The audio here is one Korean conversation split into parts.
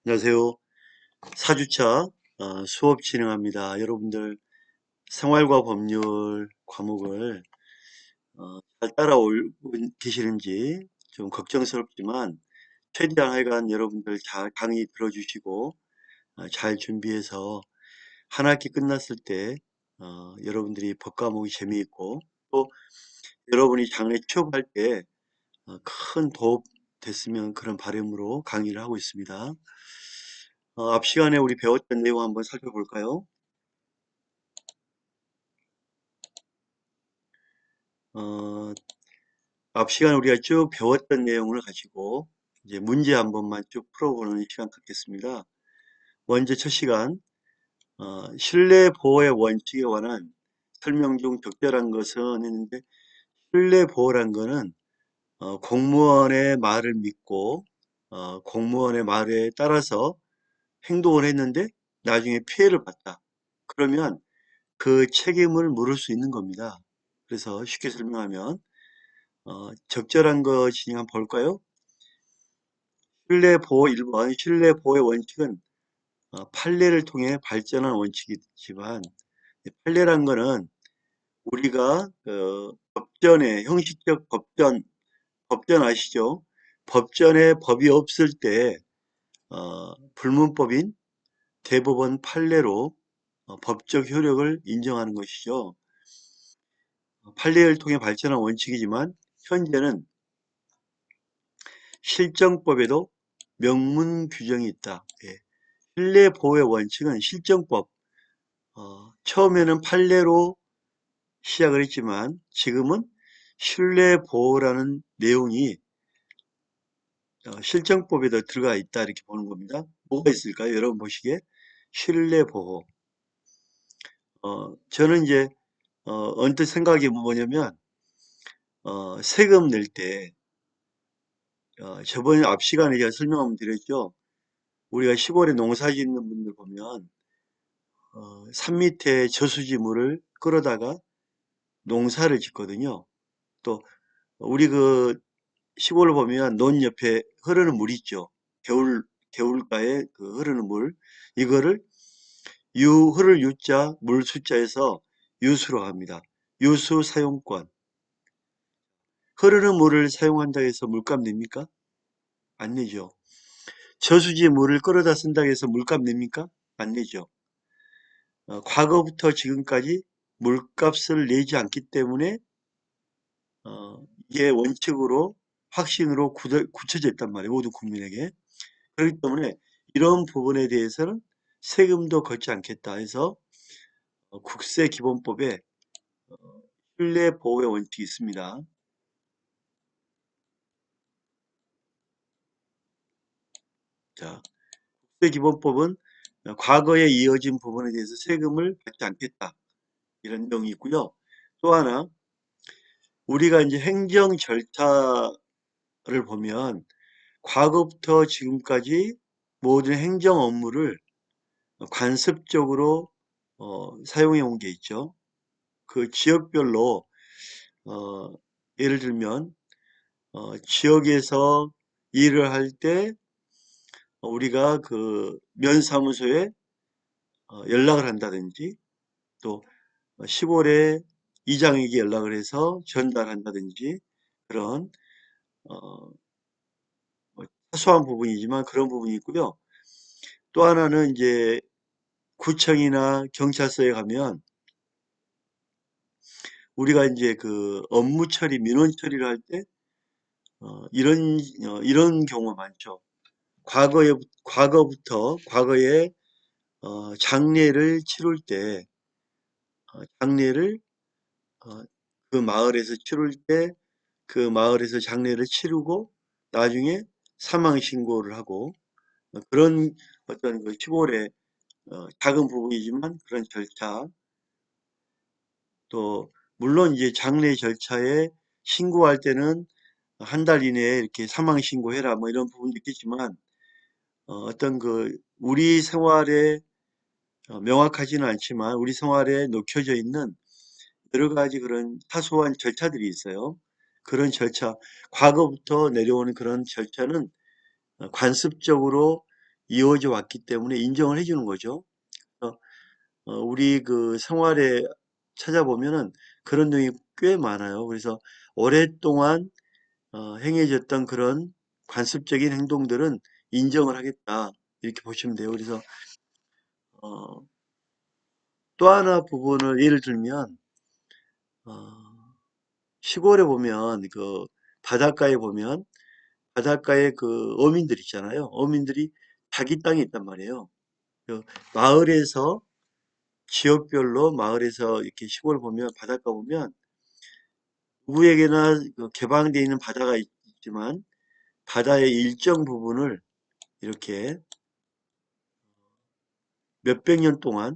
안녕하세요. 4주차 수업 진행합니다. 여러분들 생활과 법률 과목을 잘 따라오고 계시는지 좀 걱정스럽지만 최대한 하여간 여러분들 잘 강의 들어주시고 잘 준비해서 한 학기 끝났을 때 여러분들이 법 과목이 재미있고 또 여러분이 장래 취업할 때 큰 도움 됐으면 그런 바람으로 강의를 하고 있습니다. 앞 시간에 우리 배웠던 내용 한번 살펴볼까요? 어, 앞 시간 우리가 쭉 배웠던 내용을 가지고 이제 문제 한 번만 쭉 풀어보는 시간 갖겠습니다. 먼저 첫 시간, 신뢰 보호의 원칙에 관한 설명 중 적절한 것은 했는데, 신뢰 보호란 거는 공무원의 말을 믿고 공무원의 말에 따라서 행동을 했는데 나중에 피해를 봤다. 그러면 그 책임을 물을 수 있는 겁니다. 그래서 쉽게 설명하면 적절한 것이 한번 볼까요? 신뢰보호 1번, 신뢰보호의 원칙은 판례를 통해 발전한 원칙이지만 판례란 거는 우리가 법전에 형식적 법전 아시죠? 법전에 법이 없을 때 불문법인 대법원 판례로 법적 효력을 인정하는 것이죠. 판례를 통해 발전한 원칙이지만 현재는 실정법에도 명문 규정이 있다. 예. 신뢰 보호의 원칙은 실정법, 처음에는 판례로 시작을 했지만 지금은 신뢰 보호라는 내용이 실정법에도 들어가 있다 이렇게 보는 겁니다. 뭐가 있을까요? 여러분 보시기에 신뢰 보호. 저는 이제 언뜻 생각이 뭐냐면 세금 낼 때 저번 앞 시간에 제가 설명 한번 드렸죠. 우리가 시골에 농사 짓는 분들 보면 산 밑에 저수지 물을 끌어다가 농사를 짓거든요. 또 우리 그 시골을 보면 논 옆에 흐르는 물 있죠. 겨울가에 그 흐르는 물. 이거를 흐를 유자, 물 숫자에서 유수로 합니다. 유수 사용권. 흐르는 물을 사용한다 해서 물값 냅니까? 안 내죠. 저수지 물을 끌어다 쓴다 해서 물값 냅니까? 안 내죠. 과거부터 지금까지 물값을 내지 않기 때문에 이게 원칙으로 확신으로 굳혀져 있단 말이에요. 모든 국민에게. 그렇기 때문에 이런 부분에 대해서는 세금도 걷지 않겠다 해서 국세기본법에 신뢰 보호의 원칙이 있습니다. 자, 국세기본법은 과거에 이어진 부분에 대해서 세금을 받지 않겠다 이런 내용이 있고요. 또 하나 우리가 이제 행정 절차를 보면 과거부터 지금까지 모든 행정 업무를 관습적으로 사용해 온 게 있죠. 그 지역별로 어, 예를 들면 지역에서 일을 할 때 우리가 그 면사무소에 연락을 한다든지 또 시골에 이장에게 연락을 해서 전달한다든지 그런 어, 뭐 사소한 부분이지만 그런 부분이 있고요. 또 하나는 이제 구청이나 경찰서에 가면 우리가 이제 그 업무 처리, 민원 처리를 할 때 이런 경우가 많죠. 과거에 장례를 치룰 때 장례를 어, 그 마을에서 치룰 때 그 마을에서 장례를 치르고 나중에 사망 신고를 하고 그런 어떤 그 시골의 작은 부분이지만 그런 절차 또 물론 이제 장례 절차에 신고할 때는 한 달 이내에 이렇게 사망 신고해라 뭐 이런 부분도 있겠지만 어떤 그 우리 생활에 명확하지는 않지만 우리 생활에 녹혀져 있는 여러 가지 그런 사소한 절차들이 있어요. 그런 절차, 과거부터 내려오는 그런 절차는 관습적으로 이어져 왔기 때문에 인정을 해주는 거죠. 우리 그 생활에 찾아보면은 그런 내용이 꽤 많아요. 그래서 오랫동안 행해졌던 그런 관습적인 행동들은 인정을 하겠다. 이렇게 보시면 돼요. 그래서 어, 또 하나 부분을 예를 들면 어, 시골에 보면 그 바닷가에 보면 바닷가에 그 어민들 있잖아요. 어민들이 자기 땅이 있단 말이에요. 그 마을에서 지역별로 마을에서 이렇게 시골 보면 바닷가 보면 누구에게나 그 개방되어 있는 바다가 있지만 바다의 일정 부분을 이렇게 몇백 년 동안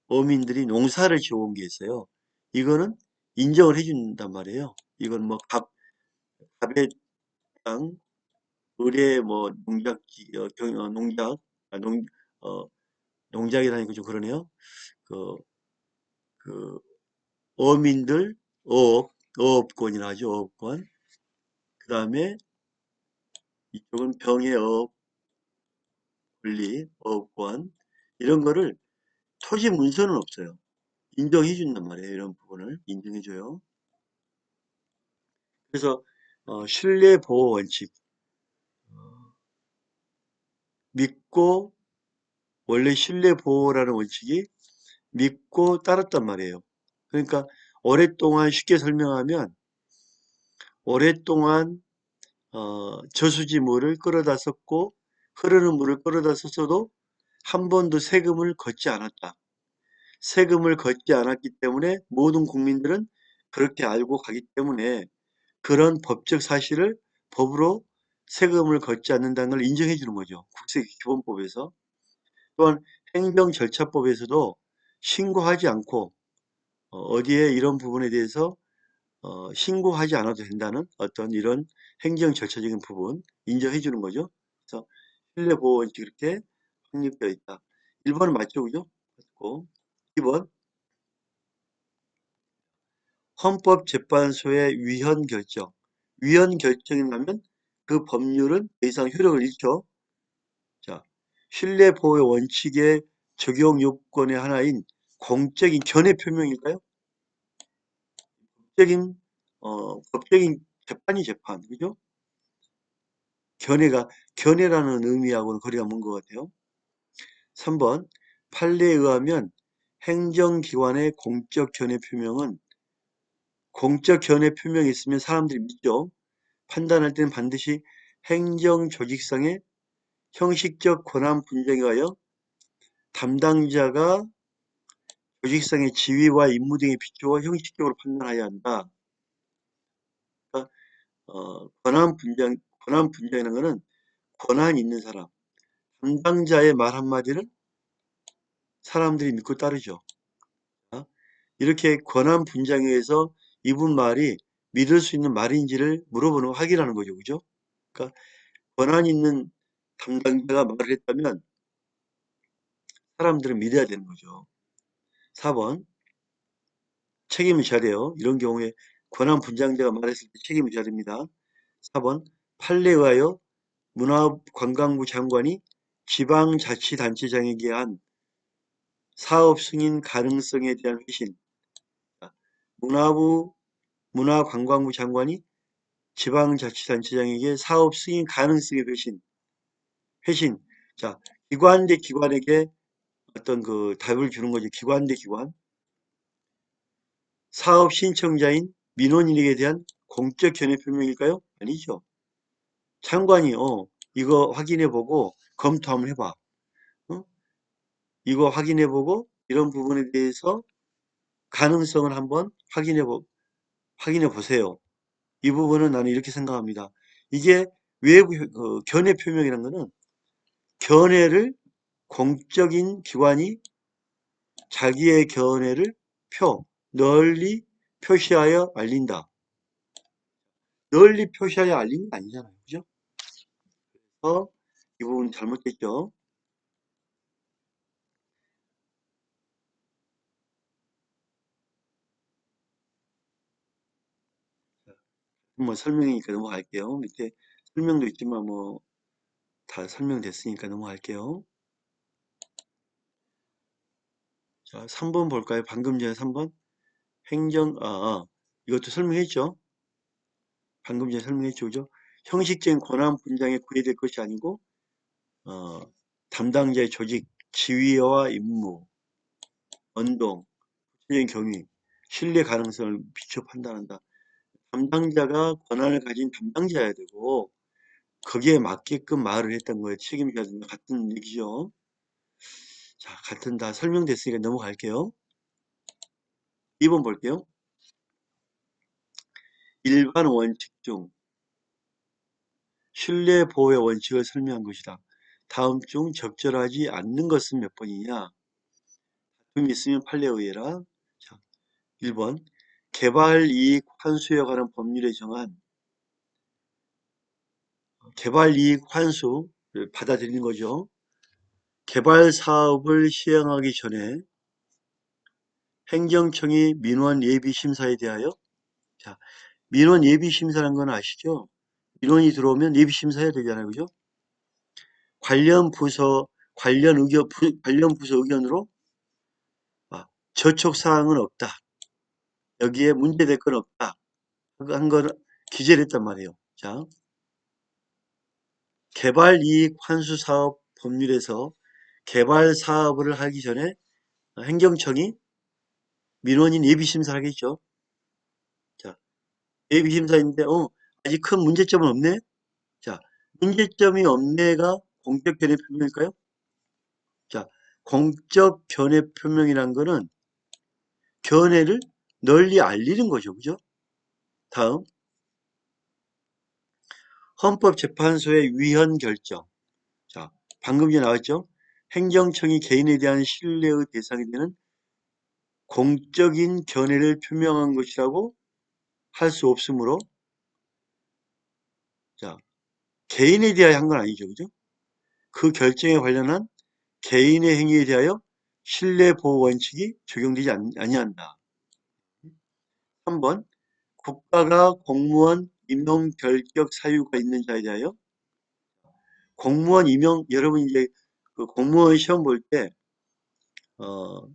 어민들이 농사를 지어온 게 있어요. 이거는 인정을 해준단 말이에요. 이건 뭐 갑의 땅, 을의 뭐 농작지, 농작, 아, 어, 농작이라니까 좀 그러네요. 그, 그, 어민들, 어업권이라 하죠, 어업권. 그 다음에 이쪽은 병의 어업, 권리, 어업권. 이런 거를 토지 문서는 없어요. 인정해 준단 말이에요. 이런 부분을 인정해 줘요. 그래서 신뢰 보호 원칙 믿고 원래 신뢰 보호라는 원칙이 믿고 따랐단 말이에요. 그러니까 오랫동안 쉽게 설명하면 오랫동안 저수지 물을 끌어다 썼고 흐르는 물을 끌어다 썼어도 한 번도 세금을 걷지 않았다. 세금을 걷지 않았기 때문에 모든 국민들은 그렇게 알고 가기 때문에 그런 법적 사실을 법으로 세금을 걷지 않는다는 걸 인정해 주는 거죠. 국세기본법에서. 또한 행정절차법에서도 신고하지 않고 어디에 이런 부분에 대해서 신고하지 않아도 된다는 어떤 이런 행정절차적인 부분 인정해 주는 거죠. 그래서 신뢰보호원칙이 이렇게 확립되어 있다. 1번은 맞죠, 그죠? 맞고 2번 헌법재판소의 위헌 결정. 위헌 결정이 나면 그 법률은 더 이상 효력을 잃죠. 자, 신뢰보호 원칙의 적용 요건의 하나인 공적인 견해 표명일까요? 법적인 재판이 재판, 그죠? 견해가, 견해라는 의미하고는 거리가 먼 것 같아요. 3번, 판례에 의하면 행정기관의 공적 견해 표명은 공적 견해 표명이 있으면 사람들이 믿죠. 판단할 때는 반드시 행정조직상의 형식적 권한 분쟁에 의하여 담당자가 조직상의 지위와 임무 등에 비추어 형식적으로 판단해야 한다. 그러니까 권한 분쟁이라는 것은 권한 있는 사람, 담당자의 말 한마디를 사람들이 믿고 따르죠. 어? 이렇게 권한 분쟁에 의해서 이분 말이 믿을 수 있는 말인지를 물어보는 확인하는 거죠. 그죠? 그러니까 권한 있는 담당자가 말을 했다면 사람들은 믿어야 되는 거죠. 4번 책임을 져야 돼요. 이런 경우에 권한 분장자가 말했을 때 책임을 져야 됩니다. 4번 판례에 의하여 문화관광부 장관이 지방자치단체장에게 한 사업 승인 가능성에 대한 회신. 문화부 문화관광부 장관이 지방자치단체장에게 사업 승인 가능성의 회신. 자, 기관 대 기관에게 어떤 그 답을 주는 거죠. 기관 대 기관. 사업 신청자인 민원인에게 대한 공적 견해 표명일까요? 아니죠. 장관이 이거 확인해보고 검토 한번 해봐. 어? 이거 확인해보고 이런 부분에 대해서 가능성을 한번 확인해 보세요. 이 부분은 나는 이렇게 생각합니다. 이게 외부 견해 표명이라는 것은 견해를 공적인 기관이 자기의 견해를 널리 표시하여 알린다. 널리 표시하여 알리는 게 아니잖아요. 그죠? 이 부분 잘못됐죠. 뭐 설명이니까 넘어갈게요. 밑에 설명도 있지만 뭐 다 설명됐으니까 넘어갈게요. 자, 3번 볼까요? 방금 전에 3번. 이것도 설명했죠? 방금 전에 설명했죠, 그죠? 형식적인 권한 분장에 구애될 것이 아니고, 어, 담당자의 조직, 지위와 임무, 언동, 구체적인 경위, 신뢰 가능성을 비추어 판단한다. 담당자가 권한을 가진 담당자여야 되고, 거기에 맞게끔 말을 했던 거예요. 책임져야 된다. 같은 얘기죠. 자, 같은 다 설명됐으니까 넘어갈게요. 2번 볼게요. 일반 원칙 중 신뢰 보호의 원칙을 설명한 것이다. 다음 중 적절하지 않는 것은 몇 번이냐? 다툼이 있으면 판례에 의해라. 자, 1번. 개발이익 환수에 관한 법률에 정한 개발이익 환수를 받아들이는 거죠. 개발 사업을 시행하기 전에 행정청이 민원 예비 심사에 대하여, 자, 민원 예비 심사라는 건 아시죠? 민원이 들어오면 예비 심사해야 되잖아요. 그죠? 관련 부서, 관련 부서 의견으로 저촉 사항은 없다. 여기에 문제될 건 없다. 한 건 기재를 했단 말이에요. 자, 개발이익 환수사업 법률에서 개발 사업을 하기 전에 행정청이 민원인 예비심사를 하겠죠. 자, 예비심사인데, 아직 큰 문제점은 없네? 자, 문제점이 없네가 공적 견해 표명일까요? 자, 공적 견해 표명이란 거는 견해를 널리 알리는 거죠. 그죠? 다음, 헌법재판소의 위헌 결정. 자, 방금 전에 나왔죠? 행정청이 개인에 대한 신뢰의 대상이 되는 공적인 견해를 표명한 것이라고 할 수 없으므로, 자, 개인에 대하여 한 건 아니죠. 그죠? 그 결정에 관련한 개인의 행위에 대하여 신뢰보호 원칙이 적용되지 아니한다. 3번, 국가가 공무원 임용 결격 사유가 있는 자에 대하여 공무원 임용, 여러분 이제 그 공무원 시험 볼 때, 어,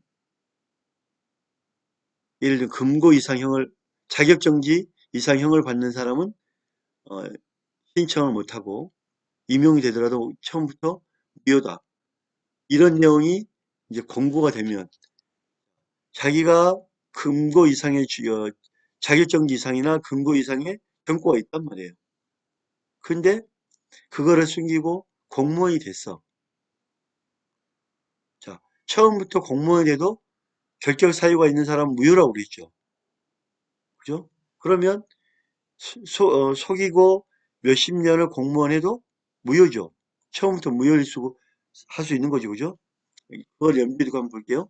예를 들어 금고 이상형을, 자격정지 이상형을 받는 사람은 어, 신청을 못하고 임용이 되더라도 처음부터 무효다. 이런 내용이 이제 공고가 되면 자기가 금고 이상의 자격정지 이상이나 금고 이상의 경고가 있단 말이에요. 근데 그거를 숨기고 공무원이 됐어. 자, 처음부터 공무원이 돼도 결격 사유가 있는 사람은 무효라고 그랬죠. 그죠? 그러면 속이고 몇십 년을 공무원 해도 무효죠. 처음부터 무효일 수, 할 수 있는 거죠. 그죠? 그걸 염두에 두고 한번 볼게요.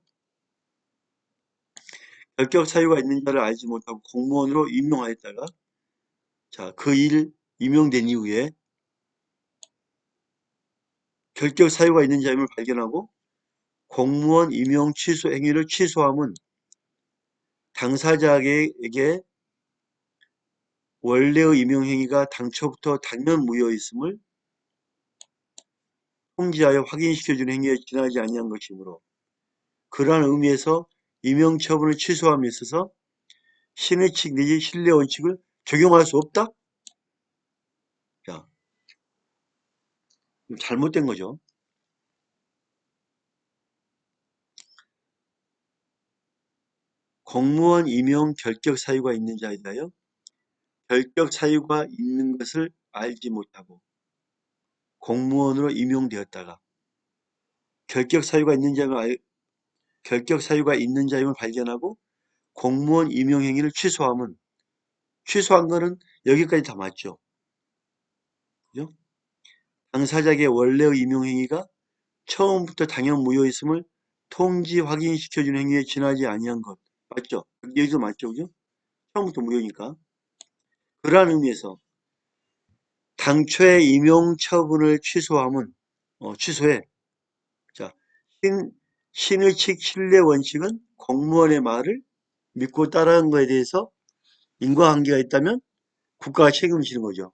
결격 사유가 있는 자를 알지 못하고 공무원으로 임용하였다가, 자, 그 일 임용된 이후에 결격 사유가 있는 자임을 발견하고 공무원 임용 취소 행위를 취소함은 당사자에게 원래의 임용 행위가 당초부터 당연 무효였음을 통지하여 확인시켜주는 행위에 지나지 아니한 것이므로, 그러한 의미에서 임용 처분을 취소함에 있어서 신의칙 내지 신뢰 원칙을 적용할 수 없다? 자, 잘못된 거죠. 공무원 임용 결격 사유가 있는 자에 대하여 결격 사유가 있는 것을 알지 못하고 공무원으로 임용되었다가 결격 사유가 있는 결격 사유가 있는 자임을 발견하고 공무원 임용 행위를 취소함은, 취소한 거는 여기까지 다 맞죠. 그죠? 당사자에게 원래의 임용 행위가 처음부터 당연 무효였음을 통지 확인시켜주는 행위에 지나지 아니한 것. 맞죠? 여기도 맞죠? 그죠? 처음부터 무효니까. 그러한 의미에서 당초의 임용 처분을 취소함은, 취소해. 자, 신의칙 신뢰 원칙은 공무원의 말을 믿고 따르는 거에 대해서 인과관계가 있다면 국가가 책임을 지는 거죠.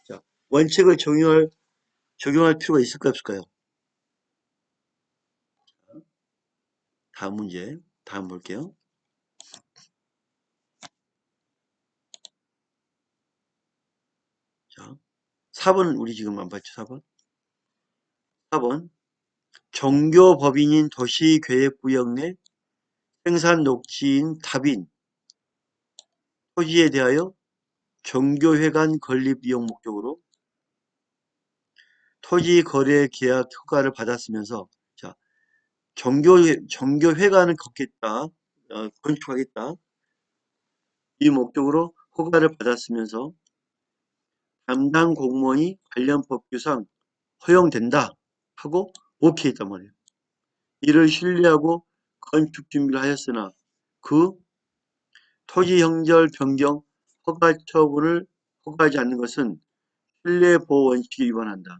자, 원칙을 적용할 적용할 필요가 있을까요, 없을까요? 다음 문제, 다음 볼게요. 자, 4번 우리 지금 안 봤죠, 4번? 4번. 종교법인인 도시계획구역 내 생산 녹지인 답인 토지에 대하여 종교회관 건립 이용 목적으로 토지 거래 계약 허가를 받았으면서, 자, 종교회관을 걷겠다, 건축하겠다. 이 목적으로 허가를 받았으면서 담당 공무원이 관련 법규상 허용된다 하고 오케이 했단 말이에요. 이를 신뢰하고 건축 준비를 하였으나 그 토지 형절 변경 허가 처분을 허가하지 않는 것은 신뢰보호 원칙에 위반한다.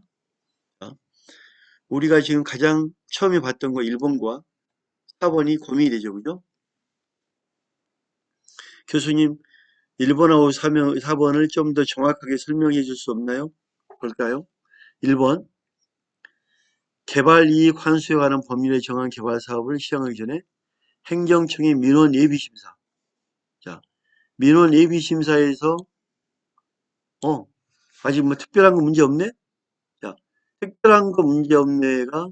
우리가 지금 가장 처음에 봤던 거 1번과 4번이 고민이 되죠. 그죠? 교수님, 1번하고 4번을 좀 더 정확하게 설명해 줄 수 없나요? 볼까요? 1번, 개발이익 환수에 관한 법률에 정한 개발 사업을 시행하기 전에 행정청의 민원 예비 심사. 자, 민원 예비 심사에서 아직 뭐 특별한 거 문제 없네? 자, 특별한 거 문제 없네가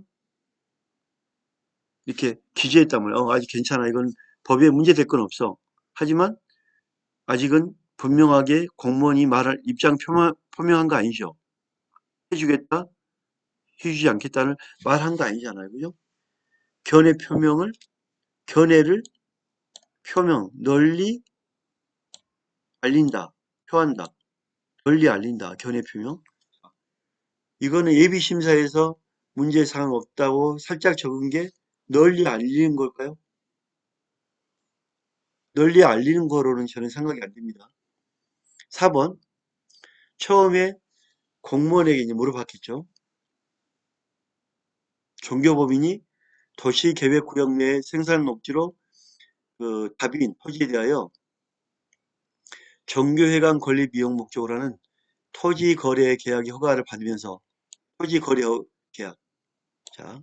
이렇게 기재했단 말이야. 아직 괜찮아. 이건 법에 문제될 건 없어. 하지만 아직은 분명하게 공무원이 말할 입장 표명한 거 아니죠. 해주겠다, 해주지 않겠다는 말한 거 아니잖아요. 그죠? 견해 표명을, 견해를 널리 알린다, 표한다, 널리 알린다, 견해 표명. 이거는 예비심사에서 문제사항 없다고 살짝 적은 게 널리 알리는 걸까요? 널리 알리는 거로는 저는 생각이 안 됩니다. 4번, 처음에 공무원에게 이제 물어봤겠죠. 종교법인이 도시계획구역 내 생산 녹지로 그 답인 토지에 대하여 정교회관 건립 이용 목적으로 하는 토지 거래 계약의 허가를 받으면서 토지 거래 계약, 자,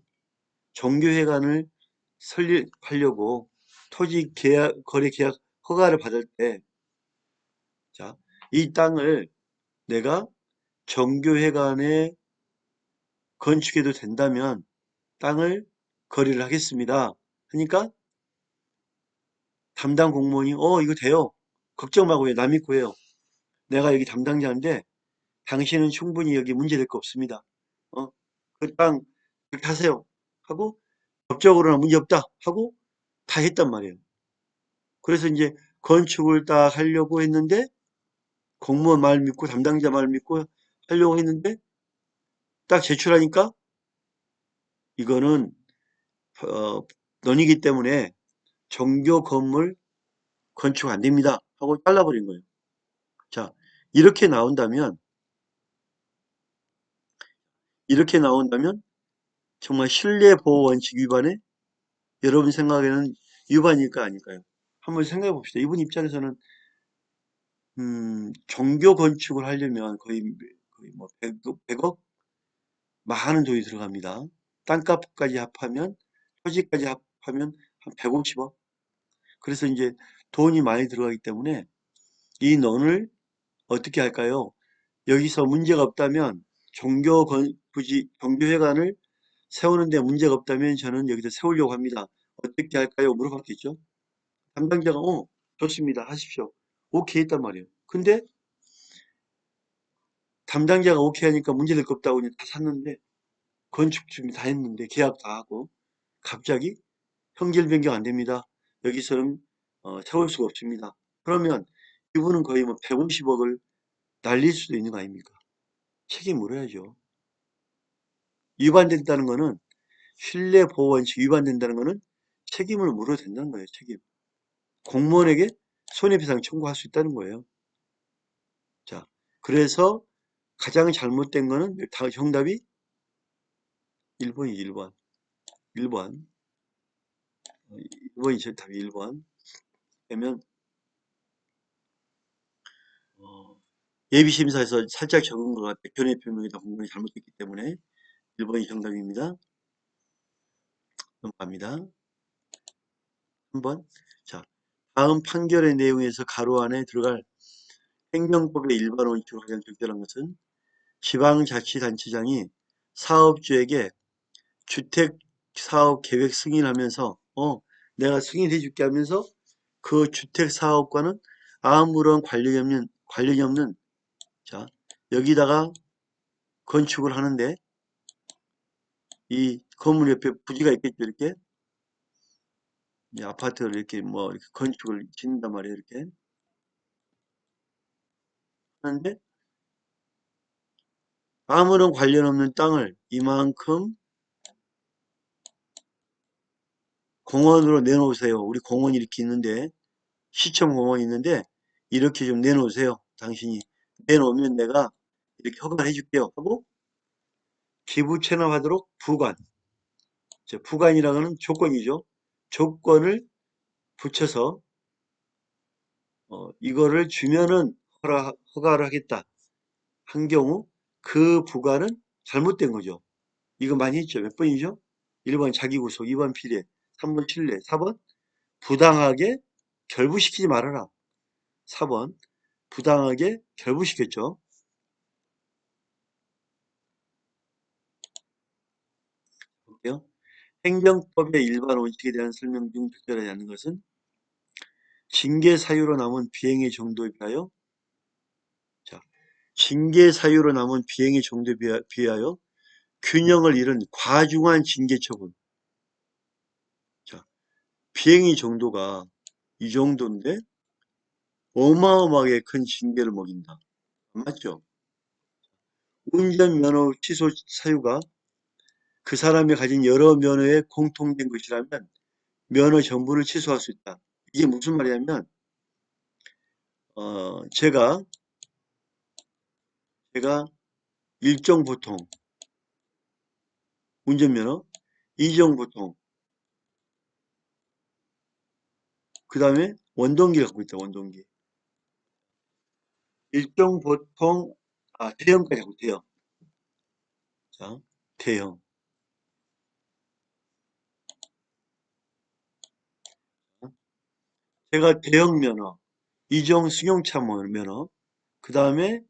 정교회관을 설립하려고 토지 계약 거래 계약 허가를 받을 때, 자, 이 땅을 내가 정교회관에 건축해도 된다면 땅을 거래를 하겠습니다. 하니까 담당 공무원이 이거 돼요. 걱정 마고요. 남 믿고 해요. 내가 여기 담당자인데 당신은 충분히 여기 문제될 거 없습니다. 그 땅 타세요. 하고 법적으로는 문제 없다 하고 다 했단 말이에요. 그래서 이제 건축을 딱 하려고 했는데 공무원 말 믿고 담당자 말 믿고 하려고 했는데 딱 제출하니까 이거는 어, 논이기 때문에 정교 건물 건축 안 됩니다 하고 잘라버린 거예요. 자, 이렇게 나온다면 이렇게 나온다면 정말 신뢰보호 원칙 위반에 여러분 생각에는 위반일까 아닐까요? 한번 생각해 봅시다. 이분 입장에서는 종교 건축을 하려면 거의 뭐 100억 많은 돈이 들어갑니다. 땅값까지 합하면 토지까지 합하면 한 150억. 그래서 이제 돈이 많이 들어가기 때문에 이 논을 어떻게 할까요? 여기서 문제가 없다면 종교회관을 세우는데 문제가 없다면 저는 여기서 세우려고 합니다. 어떻게 할까요? 물어봤겠죠. 담당자가 좋습니다. 하십시오. 오케이 했단 말이에요. 근데 담당자가 오케이 하니까 문제될 거 없다고 그냥 다 샀는데 건축 준비 다 했는데 계약 다 하고 갑자기 형질 변경 안 됩니다. 여기서는 세울 수가 없습니다. 그러면 이분은 거의 뭐 150억을 날릴 수도 있는 거 아닙니까? 책임 물어야죠. 위반된다는 거는 신뢰보호원칙 위반된다는 거는 책임을 물어도 된다는 거예요. 책임. 공무원에게 손해배상 청구할 수 있다는 거예요. 자, 그래서 가장 잘못된 거는 정답이 1번이지, 1번. 1번. 1번이 답이 1번. 그러면 예비심사에서 살짝 적은 것 같아. 견해 표명에다 공문이 잘못됐기 때문에 1번이 정답입니다. 넘어갑니다. 3번. 자, 다음 판결의 내용에서 가로 안에 들어갈 행정법의 일반 원칙으로 가장 적절한 것은 지방자치단체장이 사업주에게 주택사업 계획 승인하면서 내가 승인해 줄게 하면서 그 주택사업과는 아무런 관련이 없는 자 여기다가 건축을 하는데 이 건물 옆에 부지가 있겠죠. 이렇게 이 아파트를 이렇게 뭐 이렇게 건축을 짓는단 말이에요. 이렇게 하는데 아무런 관련 없는 땅을 이만큼 공원으로 내놓으세요. 우리 공원이 이렇게 있는데 시청 공원이 있는데 이렇게 좀 내놓으세요. 당신이 내놓으면 내가 이렇게 허가를 해줄게요. 하고 기부 체납하도록 부관. 부관이라는 건 조건이죠. 조건을 붙여서 이거를 주면은 허가를 하겠다 한 경우 그 부관은 잘못된 거죠. 이거 많이 했죠. 몇 번이죠? 1번 자기구속, 2번 피해, 3번 신뢰, 4번 부당하게 결부시키지 말아라. 4번 부당하게 결부시켰죠. 볼게요. 행정법의 일반 원칙에 대한 설명 중 적절하지 않은 것은 징계 사유로 남은 비행의 정도에 비하여 자, 징계 사유로 남은 비행의 정도에 비하여 균형을 잃은 과중한 징계 처분. 자, 비행의 정도가 이 정도인데 어마어마하게 큰 징계를 먹인다. 맞죠? 운전면허 취소 사유가 그 사람이 가진 여러 면허에 공통된 것이라면 면허 전부를 취소할 수 있다. 이게 무슨 말이냐면 제가 일정 보통 운전면허, 이정 보통, 그 다음에 원동기를 갖고 있다. 원동기. 일정 보통 대형까지 갖고 대형. 자, 대형. 제가 대형 면허, 이정 승용차 면허, 그 다음에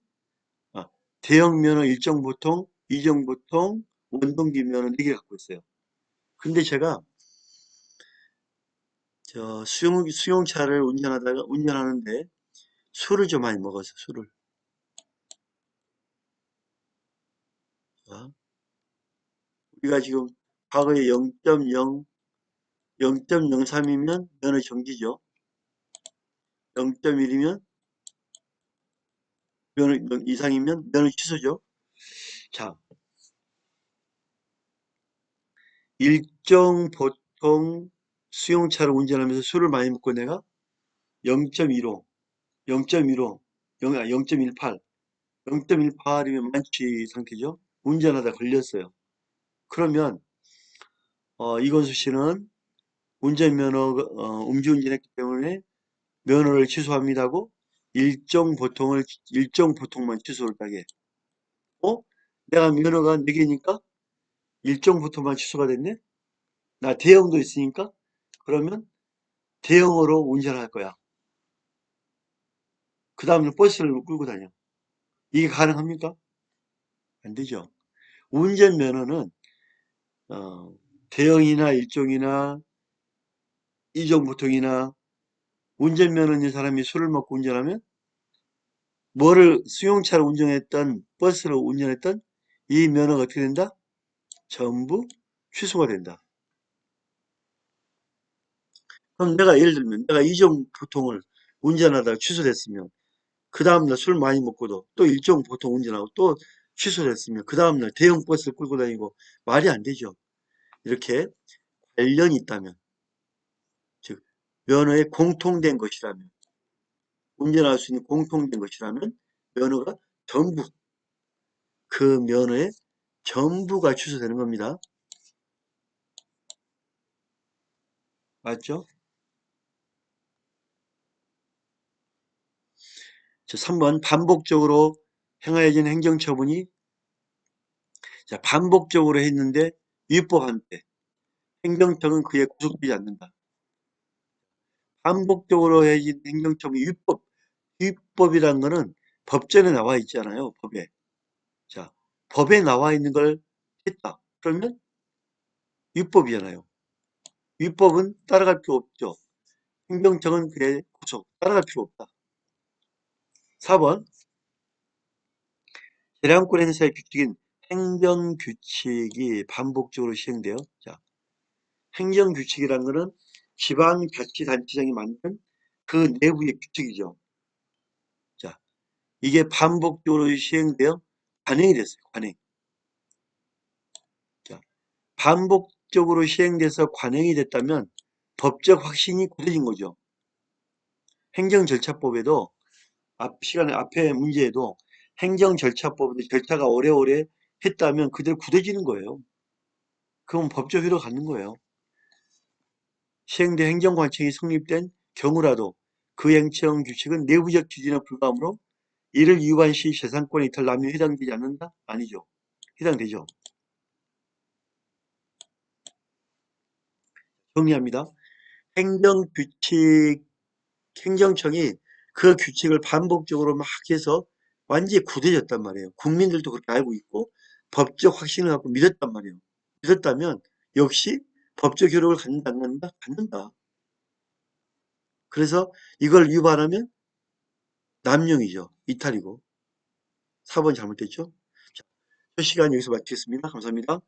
대형 면허 일정 보통, 이정 보통, 원동기 면허 4개 갖고 있어요. 근데 제가 저 수용차를 운전하는데 술을 좀 많이 먹었어요. 술을. 자, 우리가 지금 과거에 0.0, 0.03이면 면허 정지죠. 0.1이면 면허 이상이면 면허 취소죠. 자, 일정 보통 수용차를 운전하면서 술을 많이 먹고 내가 0.15, 0.15, 0.18, 0.18이면 만취 상태죠. 운전하다 걸렸어요. 그러면 이건수 씨는 음주운전했기 때문에 면허를 취소합니다고 일정 보통만 취소를 하게. 내가 면허가 4개니까 일정 보통만 취소가 됐네? 나 대형도 있으니까 그러면 대형으로 운전할 거야. 그 다음에 버스를 끌고 다녀. 이게 가능합니까? 안 되죠. 운전면허는 어, 대형이나 일종이나 이종보통이나 운전면허 있는 사람이 술을 먹고 운전하면 수용차를 운전했던 버스를 운전했던 이 면허가 어떻게 된다? 전부 취소가 된다. 그럼 내가 예를 들면 내가 이종보통을 운전하다가 취소됐으면 그 다음날 술 많이 먹고도 또 일정 보통 운전하고 또 취소됐으면 그 다음날 대형 버스를 끌고 다니고 말이 안 되죠. 이렇게 관련이 있다면, 즉 면허에 공통된 것이라면, 운전할 수 있는 공통된 것이라면 면허가 전부 그 면허의 전부가 취소되는 겁니다. 맞죠? 3번 반복적으로 행하여진 행정처분이 반복적으로 했는데 위법한데 행정청은 그에 구속되지 않는다. 반복적으로 해진 행정처분이 위법이라는 거는 법전에 나와 있잖아요. 법에. 자, 법에 나와 있는 걸 했다. 그러면 위법이잖아요. 위법은 따라갈 필요 없죠. 행정청은 그에 구속, 따라갈 필요 없다. 4번 재량권 행사의 규칙인 행정규칙이 반복적으로 시행돼요. 자, 행정규칙이라는 것은 지방자치단체장이 만든 그 내부의 규칙이죠. 자, 이게 반복적으로 시행되어 관행이 됐어요. 관행. 자, 반복적으로 시행돼서 관행이 됐다면 법적 확신이 굳어진 거죠. 행정절차법에도 시간에 앞에 문제에도 행정절차법에도 절차가 오래오래 했다면 그대로 굳어지는 거예요. 그럼 법적 효력을 갖는 거예요. 시행된 행정관청이 성립된 경우라도 그 행정 규칙은 내부적 지진에 불과하므로 이를 위반 시 재산권의 이탈 남용에 해당되지 않는다? 아니죠. 해당되죠. 정리합니다. 행정규칙, 행정청이 그 규칙을 반복적으로 막 해서 완전히 굳어졌단 말이에요. 국민들도 그렇게 알고 있고 법적 확신을 갖고 믿었단 말이에요. 믿었다면 역시 법적 효력을 갖는다, 안 갖는다? 갖는다. 그래서 이걸 위반하면 남용이죠. 이탈이고. 4번 잘못됐죠? 자, 첫 시간 여기서 마치겠습니다. 감사합니다.